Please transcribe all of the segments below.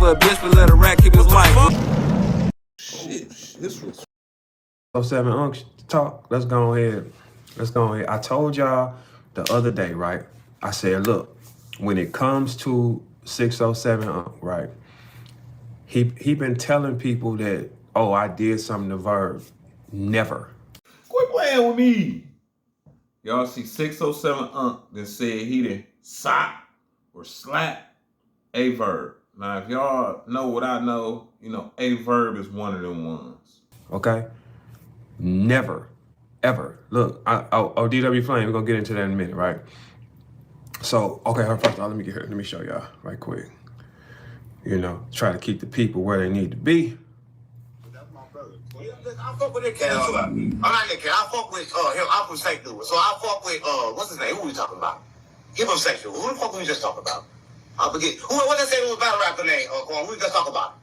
for a bitch, but let a rat keep his wife. Shit, this was 07 Unc talk. Let's go ahead. I told y'all the other day, right? I said, look, when it comes to 607 Unc, right? He been telling people that, oh, I did something to Verb. Never. quit playing with me. Y'all see 607 Unc that said he done sock or slap a Verb. Now, if y'all know what I know, you know, a Verb is one of them ones. Okay? Never, ever. Look, DW Flame, we're gonna get into that in a minute, right? So, okay, first of all, let me get here. Let me show y'all right quick. You know, try to keep the people where they need to be. That's my brother. I fuck with that cat. I'm not that cat. I fuck with him. I'm from St. Louis. So I fuck with, what's his name? Who we talking about? He from sexual. Who the fuck we just talking about? I forget. What that St. Louis battle rapper name? Who we just talking about?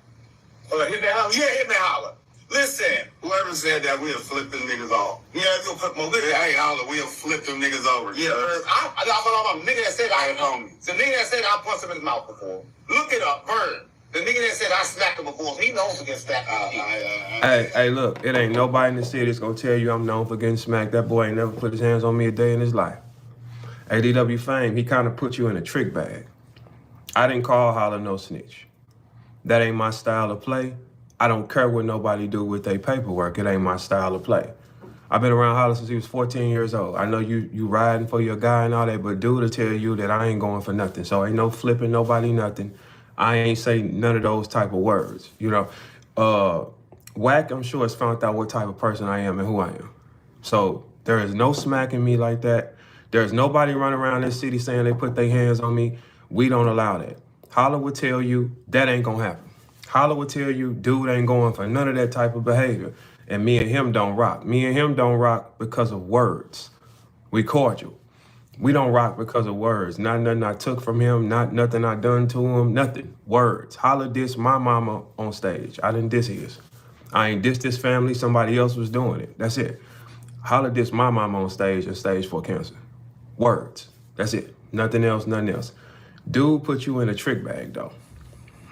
Hit me holler. Yeah, hit me holler. Listen, whoever said that, we'll flip them niggas off. Yeah, you'll put more. Hey, holler, we'll flip them niggas over. Yeah, I'm a nigga that said I home. The nigga that said I punched him in his mouth before. Look it up, Verb. The nigga that said I smacked him before, he knows to get smacked. Hey, look, it ain't nobody in the city that's gonna tell you I'm known for getting smacked. That boy ain't never put his hands on me a day in his life. ADW Fame, he kind of put you in a trick bag. I didn't call Holler no snitch. That ain't my style of play. I don't care what nobody do with their paperwork. It ain't my style of play. I've been around Holler since he was 14 years old. I know you riding for your guy and all that, but dude will tell you that I ain't going for nothing. So ain't no flipping nobody nothing. I ain't say none of those type of words, you know. Whack, I'm sure, has found out what type of person I am and who I am. So there is no smacking me like that. There's nobody running around this city saying they put their hands on me. We don't allow that. Holler would tell you that ain't gonna happen. Holler would tell you dude ain't going for none of that type of behavior. And me and him don't rock. Me and him don't rock because of words. We cordial. We don't rock because of words. Not nothing I took from him, not nothing I done to him, nothing. Words. Holler dissed my mama on stage. I didn't diss his. I ain't dissed his family, somebody else was doing it. That's it. Holler dissed my mama on stage and stage 4 cancer. Words. That's it. Nothing else, nothing else. Dude put you in a trick bag though.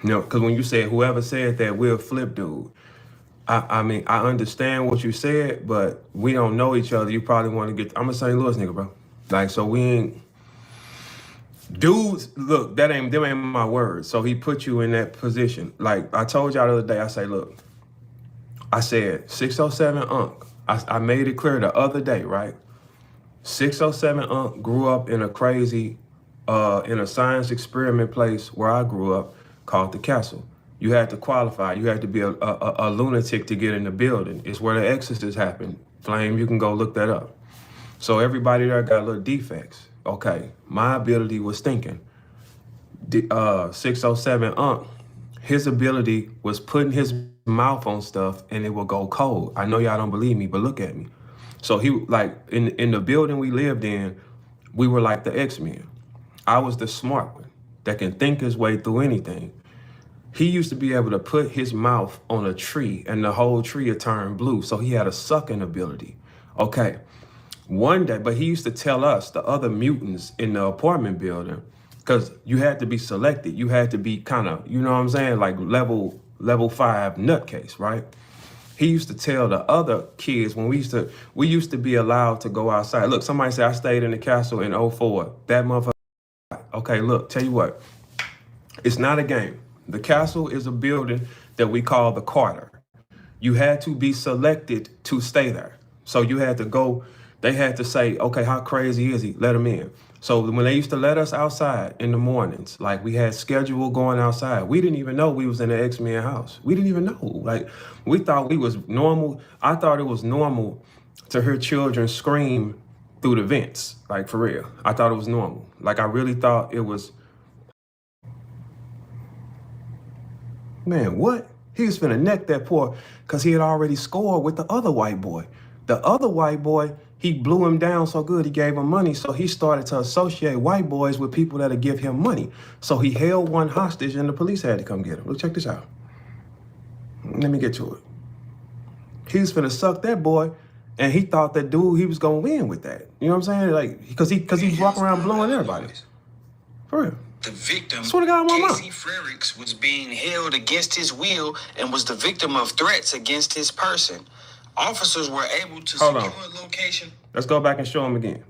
You know, because when you said whoever said that, we'll flip dude. I mean, I understand what you said, but we don't know each other. You probably want to get, I'm a St. Louis nigga, bro. Like, so we ain't, dudes, look, them ain't my words. So he put you in that position. Like I told y'all the other day, I say, look, I said 607 Unc. I made it clear the other day, right? 607 Unc grew up in a crazy, in a science experiment place where I grew up called the Castle. You had to qualify. You had to be a lunatic to get in the building. It's where the exorcists happen. Flame, you can go look that up. So everybody there got little defects. Okay, my ability was thinking. 607 Unc, his ability was putting his mouth on stuff and it will go cold. I know y'all don't believe me, but look at me. So he, like, in the building we lived in, we were like the X-Men. I was the smart one that can think his way through anything. He used to be able to put his mouth on a tree and the whole tree would turn blue. So he had a sucking ability. Okay. One day, but he used to tell us, the other mutants in the apartment building, because you had to be selected. You had to be kind of, you know what I'm saying? Like level 5 nutcase, right? He used to tell the other kids when we used to be allowed to go outside. Look, somebody said I stayed in the Castle in 04. That motherfucker. Okay, look, tell you what. It's not a game. The Castle is a building that we call the Carter. You had to be selected to stay there. So you had to go, they had to say, okay, how crazy is he? Let him in. So when they used to let us outside in the mornings, like we had schedule going outside, we didn't even know we was in the X-Men house. We didn't even know. Like we thought we was normal. I thought it was normal to hear children scream through the vents, like for real. I thought it was normal. Like I really thought it was. Man, what? He was finna neck that poor because he had already scored with the other white boy. The other white boy, he blew him down so good he gave him money. So he started to associate white boys with people that'll give him money. So he held one hostage and the police had to come get him. Look, check this out. Let me get to it. He was finna suck that boy and he thought that dude, he was gonna win with that. You know what I'm saying? Like, cause he was walking around blowing everybody. For real. the victim, Swear to God, my mom. Casey Frericks, was being held against his will and was the victim of threats against his person. Officers were able to Hold secure on. a location. Let's go back and show him again.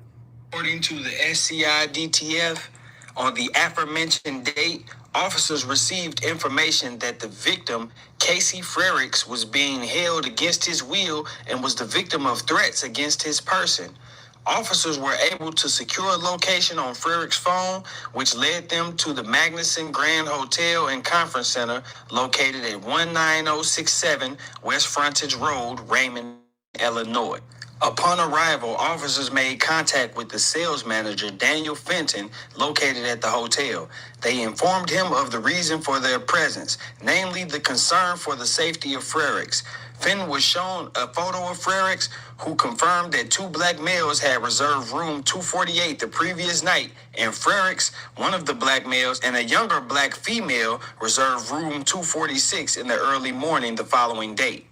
According to the SCIDTF, on the aforementioned date, officers received information that the victim, Casey Frericks, was being held against his will and was the victim of threats against his person. Officers were able to secure a location on Frericks' phone, which led them to the Magnuson Grand Hotel and Conference Center located at 19067 West Frontage Road, Raymond, Illinois. Upon arrival, officers made contact with the sales manager, Daniel Fenton, located at the hotel. They informed him of the reason for their presence, namely the concern for the safety of Frericks. Fenton was shown a photo of Frericks, who confirmed that two black males had reserved room 248 the previous night, and Frericks, one of the black males, and a younger black female reserved room 246 in the early morning the following day.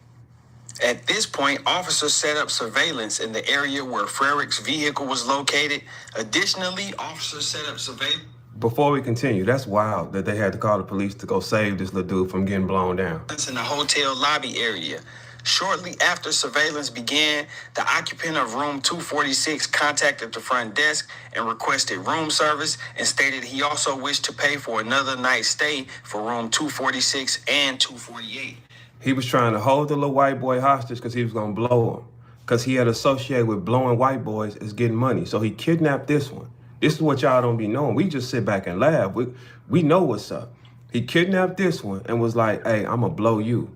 At this point, officers set up surveillance in the area where Frericks' vehicle was located. Additionally, officers set up surveillance. Before we continue, that's wild that they had to call the police to go save this little dude from getting blown down. In the hotel lobby area. Shortly after surveillance began, the occupant of room 246 contacted the front desk and requested room service and stated he also wished to pay for another night's stay for room 246 and 248. He was trying to hold the little white boy hostage because he was going to blow him. Because he had associated with blowing white boys as getting money. So he kidnapped this one. This is what y'all don't be knowing. We just sit back and laugh. We know what's up. He kidnapped this one and was like, hey, I'm going to blow you.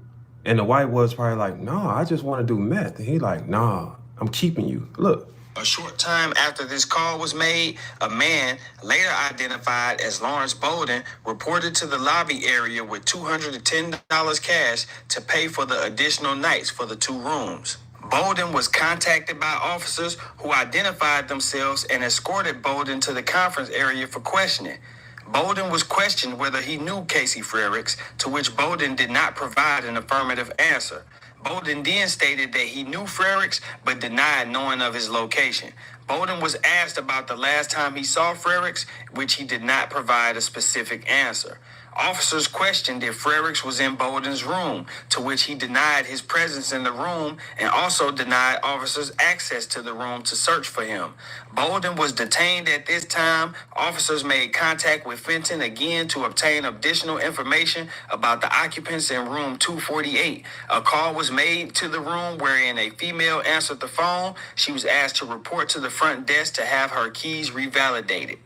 And the white boy's probably like, nah, I just want to do meth. And he like, nah, I'm keeping you. Look. A short time after this call was made, a man, later identified as Lawrence Bolden, reported to the lobby area with $210 cash to pay for the additional nights for the two rooms. Bolden was contacted by officers who identified themselves and escorted Bolden to the conference area for questioning. Bolden was questioned whether he knew Casey Frericks, to which Bolden did not provide an affirmative answer. Bolden then stated that he knew Frericks, but denied knowing of his location. Bolden was asked about the last time he saw Frericks, which he did not provide a specific answer. Officers questioned if Frericks was in Bolden's room, to which he denied his presence in the room and also denied officers access to the room to search for him. Bolden was detained at this time. Officers made contact with Fenton again to obtain additional information about the occupants in room 248. A call was made to the room wherein a female answered the phone. She was asked to report to the front desk to have her keys revalidated.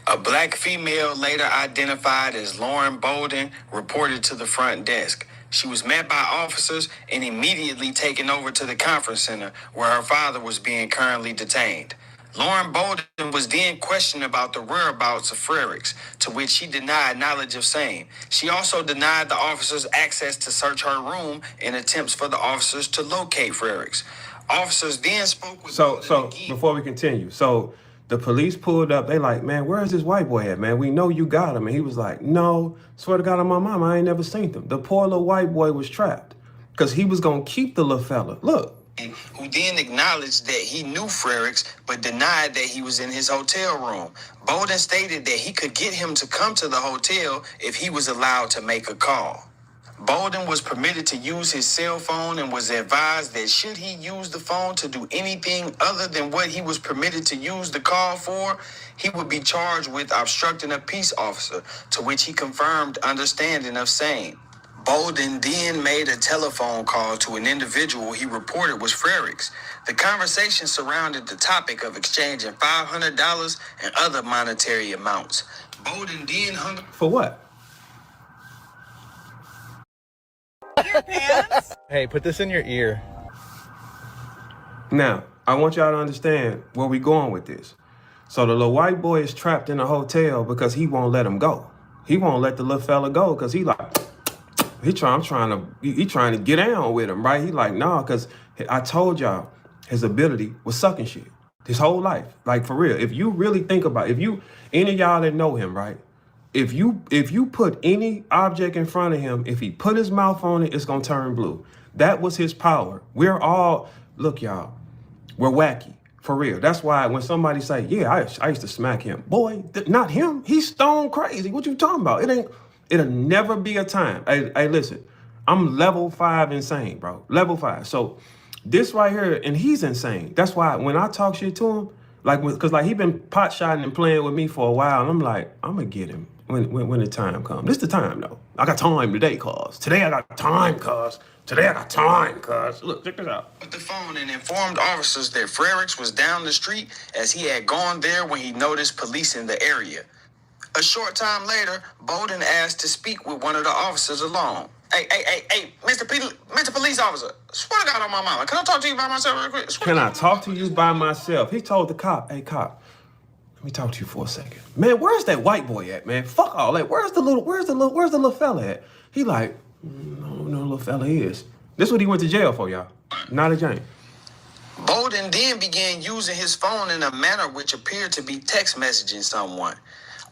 A black female, later identified as Lauren Bolden, reported to the front desk. She was met by officers and immediately taken over to the conference center where her father was being currently detained. Lauren Bolden was then questioned about the whereabouts of Frericks, to which she denied knowledge of same. She also denied the officers access to search her room in attempts for the officers to locate Frericks. Officers then spoke with So before we continue, the police pulled up. They like, man, where is this white boy at, man? We know you got him. And he was like, no, swear to God on my mama, I ain't never seen him. The poor little white boy was trapped because he was going to keep the little fella. Look. Who then acknowledged that he knew Frericks, but denied that he was in his hotel room. Bolden stated that he could get him to come to the hotel if he was allowed to make a call. Bolden was permitted to use his cell phone and was advised that should he use the phone to do anything other than what he was permitted to use the call for, he would be charged with obstructing a peace officer, to which he confirmed understanding of same. Bolden then made a telephone call to an individual he reported was Frericks. The conversation surrounded the topic of exchanging $500 and other monetary amounts. Bolden then hung... For what? Your pants? Hey, put this in your ear. Now, I want y'all to understand where we going with this. So the little white boy is trapped in a hotel because he won't let him go. He won't let the little fella go because he like, he trying to get down with him, right? He like, nah, because I told y'all his ability was sucking shit his whole life. Like, for real. If you really think about it, any of y'all that know him, right? If you put any object in front of him, if he put his mouth on it, it's going to turn blue. That was his power. We're all, look, y'all, we're wacky. For real. That's why when somebody say, yeah, I used to smack him. Boy, not him. He's stone crazy. What you talking about? It'll never be a time. Hey, listen, I'm level 5 insane, bro. Level 5. So this right here, and he's insane. That's why when I talk shit to him, like, cause like he been pot shotting and playing with me for a while, and I'm like, I'm gonna get him when the time comes. This the time though. I got time today, cuz. Today I got time, cuz. Today I got time, cuz. Look, check this out. The phone and informed officers that Frericks was down the street as he had gone there when he noticed police in the area. A short time later, Bowden asked to speak with one of the officers alone. Hey, Mr. Police Officer, swear to God on my mama, can I talk to you by myself real quick? Can I talk to you by myself? He told the cop, hey, cop, let me talk to you for a second. Man, where's that white boy at, man? Fuck all that. Where's the little fella at? He like, no little fella is. This is what he went to jail for, y'all. Not a Jane. Bowden then began using his phone in a manner which appeared to be text messaging someone.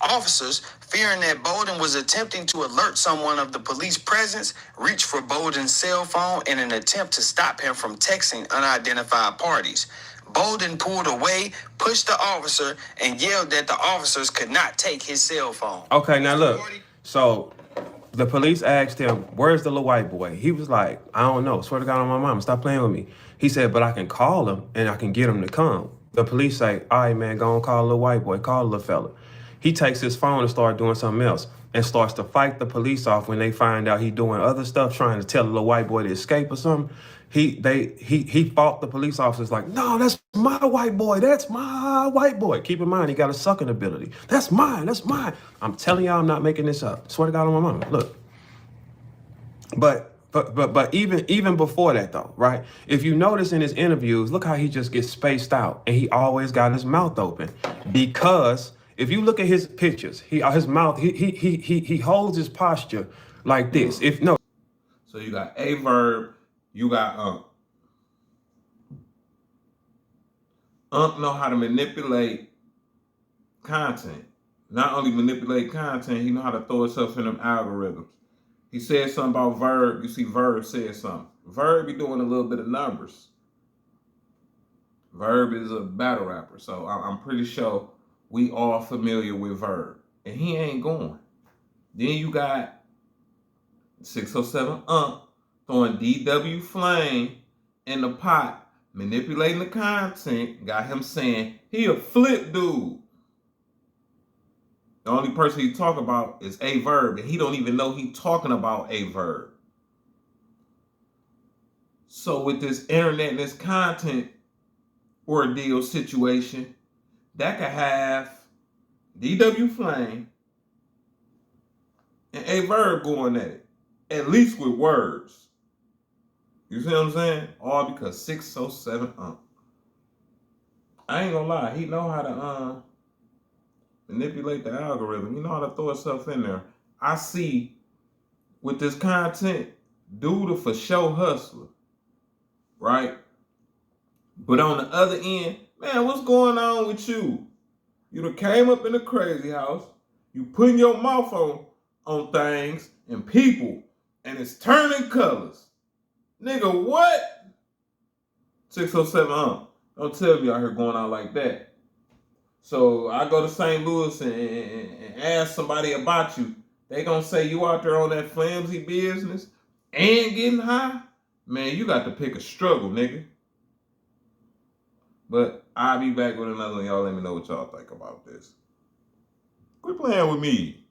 Officers, fearing that Bowden was attempting to alert someone of the police presence, reached for Bowden's cell phone in an attempt to stop him from texting unidentified parties. Bowden pulled away, pushed the officer, and yelled that the officers could not take his cell phone. Okay, now look. So the police asked him, where's the little white boy? He was like, I don't know. Swear to God on my mama, stop playing with me. He said, but I can call him and I can get him to come. The police say, all right, man, go and call the little white boy. Call the little fella. He takes his phone and starts doing something else and starts to fight the police off when they find out he doing other stuff, trying to tell the little white boy to escape or something. He fought the police officers like, no, that's my white boy. That's my white boy. Keep in mind, he got a sucking ability. That's mine. That's mine. I'm telling y'all, I'm not making this up. Swear to God on my mama. Look. But even before that though, right? If you notice in his interviews, look how he just gets spaced out and he always got his mouth open. Because if you look at his pictures, his mouth, he holds his posture like this. So you got a verb, you got know how to manipulate content. Not only manipulate content, he know how to throw himself in them algorithms. He said something about Verb. You see Verb said something. Verb be doing a little bit of numbers. Verb is a battle rapper, so I'm pretty sure we all familiar with Verb. And he ain't going. Then you got 607 throwing DW Flame in the pot, manipulating the content, got him saying he a flip dude. The only person he talk about is a verb, and he don't even know he talking about a verb. So with this internet and this content ordeal situation, that could have DW Flame and a verb going at it, at least with words. You see what I'm saying? All because 607 I ain't gonna lie, he know how to manipulate the algorithm. You know how to throw himself in there. I see with this content, dude a for show hustler, right? But on the other end, man, what's going on with you? You done came up in the crazy house, you putting your mouth on things and people, and it's turning colors. Nigga, what? 607 don't tell me out here going out like that. So I go to St. Louis and ask somebody about you. They gonna say you out there on that flimsy business and getting high? Man, you got to pick a struggle, nigga. But I'll be back with another one. Y'all let me know what y'all think about this. Quit playing with me.